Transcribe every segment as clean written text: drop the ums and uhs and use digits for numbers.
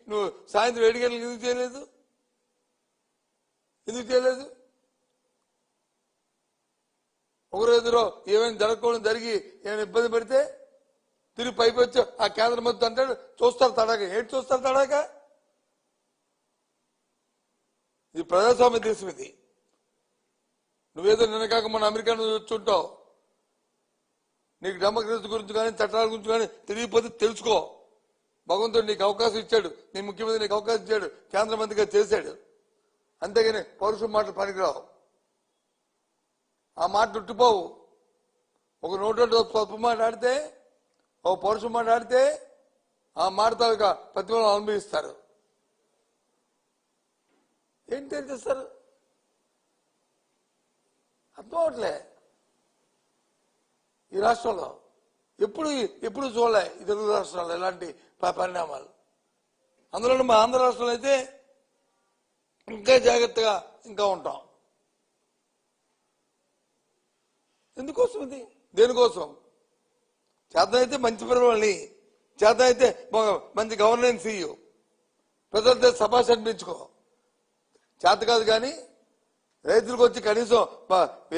నువ్వు సాయంత్రం 7 గంటలకు ఎందుకు చేయలేదు? ఒకరోజు ఏమైనా జరగకూడదు జరిగి ఏమైనా ఇబ్బంది పెడితే తిరిగి పైకి వచ్చి ఆ కేంద్ర మంత్రి అంటాడు చూస్తారు తడాక. ఏంటి చూస్తారు తడాక? ఇది ప్రజాస్వామ్య దేశం. ఇది నువ్వేదో నిన్నకాక మన అమెరికాను చూస్తుంటావు. నీకు డెమోక్రసీ గురించి కానీ చట్టాల గురించి కానీ తెలియకపోతే తెలుసుకో. భగవంతుడు నీకు అవకాశం ఇచ్చాడు, నీ ముఖ్యమంత్రి నీకు అవకాశం ఇచ్చాడు, కేంద్ర మంత్రిగా చేశాడు. అంతేగాని పౌరుషం మాటలు పనికిరావు. ఆ మాట చుట్టుపోవు. ఒక నోటు తప్పు మాట్లాడితే, ఒక పౌరుషం మాట్లాడితే ఆ మాటతో ప్రతిఫలం అనుభవిస్తారు. ఏంటి చేస్తారు అర్థం అవట్లే. ఈ రాష్ట్రంలో ఎప్పుడు చూడలే ఈ తెలుగు రాష్ట్రాల్లో ఇలాంటి పరిణామాలు. అందులో మా ఆంధ్ర రాష్ట్రంలో అయితే ఇంకా జాగ్రత్తగా ఇంకా ఉంటాం. ఎందుకోసం ఇది? దేనికోసం? చేతనైతే మంచి పరిపాలన, చేతనైతే మంచి గవర్నెన్స్ ఇయ్యు, ప్రజలతో సభాష్ అనిపించుకో. చేత కాదు కానీ రైతులకు వచ్చి కనీసం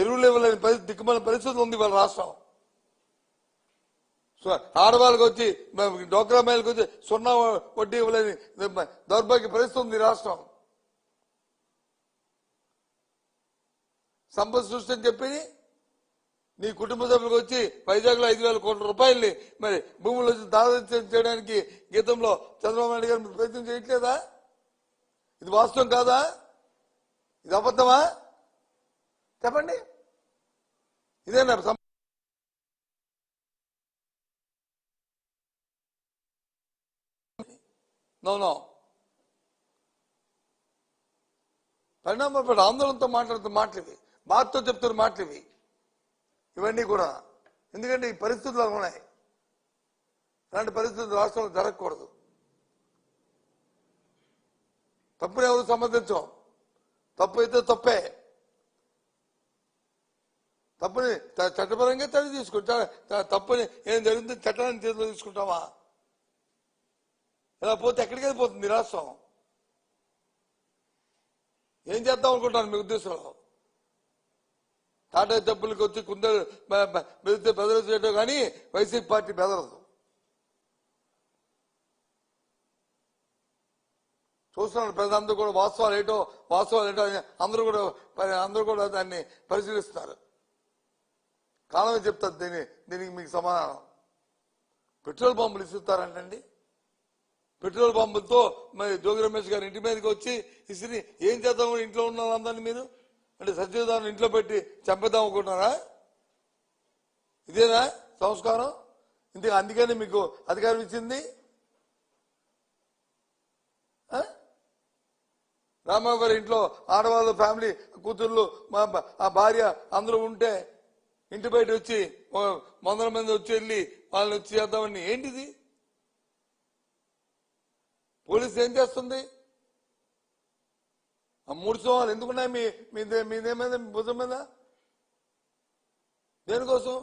ఎరువులు ఇవ్వలేని పరిస్థితి, దిక్కుమాలిన పరిస్థితి ఉంది వాళ్ళ రాష్ట్రం. ఆడవాళ్ళకి వచ్చి డోక్రా మహిళలకు వచ్చి 0 వడ్డీ ఇవ్వలేని దౌర్భాగ్య పరిస్థితి ఉంది రాష్ట్రం. సంపద సృష్టి అని చెప్పి నీ కుటుంబ సభ్యులకు వచ్చి వైజాగ్ లో 5,000 కోట్ల రూపాయల్ని మరి భూములు వచ్చి దాదాపు చేయడానికి గీతంలో చంద్రబాబు నాయుడు గారు ప్రయత్నం చేయట్లేదా? ఇది వాస్తవం కాదా? ఇది అబద్ధమా? చెప్పండి. ఇదేనా నో పరిణామపడి ఆందోళనతో మాట్లాడుతున్న మాటలు, బాధతో చెప్తున్న మాటలు ఇవన్నీ కూడా. ఎందుకంటే ఈ పరిస్థితులు ఉన్నాయి. ఇలాంటి పరిస్థితులు రాష్ట్రంలో జరగకూడదు. తప్పుని ఎవరు సమర్థించాం. తప్పు అయితే తప్పే. తప్పుని చట్టపరంగా చర్య తీసుకుంటా. తప్పుని ఏం జరిగింది చట్టాన్ని చేతిలో తీసుకుంటావా? ఇలా పోతే ఎక్కడికి వెళ్ళిపోతుంది రాష్ట్రం? ఏం చేద్దాం అనుకుంటాను మీ ఉద్దేశంలో? టాటా డబ్బులకి వచ్చి కుందరు బెదిరితే బెదరచేయటం కానీ వైసీపీ పార్టీ బెదరదు. చూస్తున్నాను ప్రజలందరూ కూడా వాస్తవాలు ఏటో అందరూ కూడా దాన్ని పరిశీలిస్తున్నారు. కాలమే చెప్తారు దీనికి మీకు సమాధానం. పెట్రోల్ బాంబులు ఇస్తారంటండి. పెట్రోల్ బాంబులతో మరి జోగి రమేష్ గారి ఇంటి మీదకి వచ్చి ఇసిరి ఏం చేద్దాం? ఇంట్లో ఉన్న అందరినీ మీరు అంటే సత్యదాన్ని ఇంట్లో పెట్టి చంపేద్దాం అనుకుంటున్నారా? ఇదేనా సంస్కారం? అందుకని మీకు అధికారం ఇచ్చింది. రామారావు గారి ఇంట్లో ఆడవాళ్ళు, ఫ్యామిలీ, కూతుర్లు, ఆ భార్య అందరూ ఉంటే ఇంటి బయట వచ్చి 100 మంది వచ్చి వెళ్ళి వాళ్ళని వచ్చి చేద్దామని ఏంటిది? పోలీసు ఏం చేస్తుంది? ఆ 3 సంవత్సరాలు ఎందుకున్నాయి మీదేమైంది మీ భుజం మీద? దేనికోసం?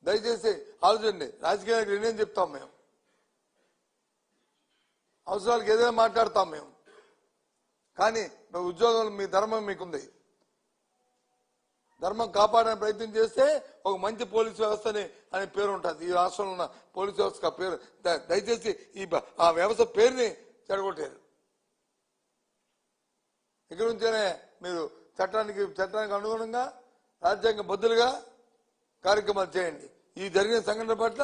దయచేసి ఆలోచండి. రాజకీయ నాయకులు నేనేం చెప్తాం మేము, అవసరాలకు ఏదైనా మాట్లాడతాం మేము. కానీ ఉద్యోగంలో మీ ధర్మం మీకుంది. ధర్మం కాపాడే ప్రయత్నం చేస్తే ఒక మంచి పోలీసు వ్యవస్థని అనే పేరు ఉంటుంది. ఈ రాష్ట్రంలో ఉన్న పోలీసు వ్యవస్థ పేరు దయచేసి ఆ వ్యవస్థ పేరుని చెడగొట్టారు. ఇక్కడి నుంచేనే మీరు చట్టానికి అనుగుణంగా రాజ్యాంగ బద్దులుగా కార్యక్రమాలు చేయండి. ఈ జరిగిన సంఘటన పట్ల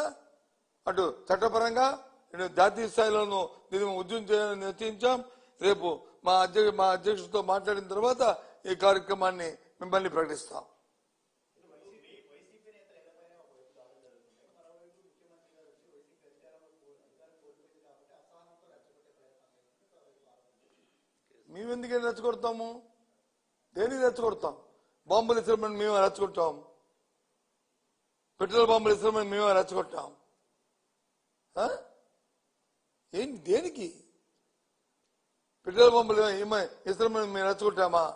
అటు చట్టపరంగా ఇటు జాతీయ స్థాయిలోనూ దీన్ని ఉద్యమం చేయాలని నిశ్చయించాం. రేపు మా అధ్యక్షుడితో మాట్లాడిన తర్వాత ఈ కార్యక్రమాన్ని మిమ్మల్ని ప్రకటిస్తాం. మేము ఎందుకని రెచ్చగొడతాము? దేనికి రెచ్చగొడతాం? బాంబులు ఇస్తామని మేము రెచ్చగొట్టాం. పెట్రోల్ బాంబులు ఇస్తామని మేము రెచ్చగొట్టాం. ఏంటి? దేనికి? పెట్రోల్ బాంబులు ఇస్తామని మేము రెచ్చగొట్టామా?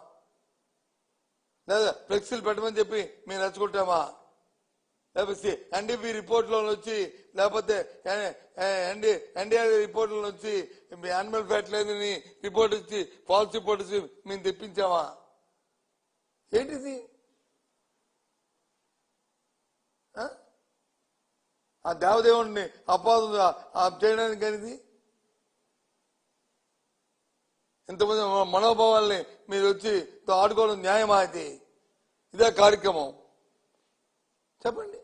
లేదా ఫ్లెక్సీలు పెట్టమని చెప్పి మేము రెచ్చగొట్టామా? లేకపోతే ఎన్డీపీ రిపోర్ట్లో వచ్చి లేకపోతే ఎన్డీఆర్ రిపోర్ట్లో వచ్చి మీ యానిమల్ ఫ్యాట్ లేదని రిపోర్ట్ ఇచ్చి ఫాల్స్ రిపోర్ట్ ఇచ్చి మేము తెప్పించామా? ఏంటిది? ఆ దేవదేవుడిని అపాదం చేయడానికి అనేది ఇంతమంది మనోభావాల్ని మీరు వచ్చి ఆడుకోవడం న్యాయమా? అయితే ఇదే కార్యక్రమం చెప్పండి.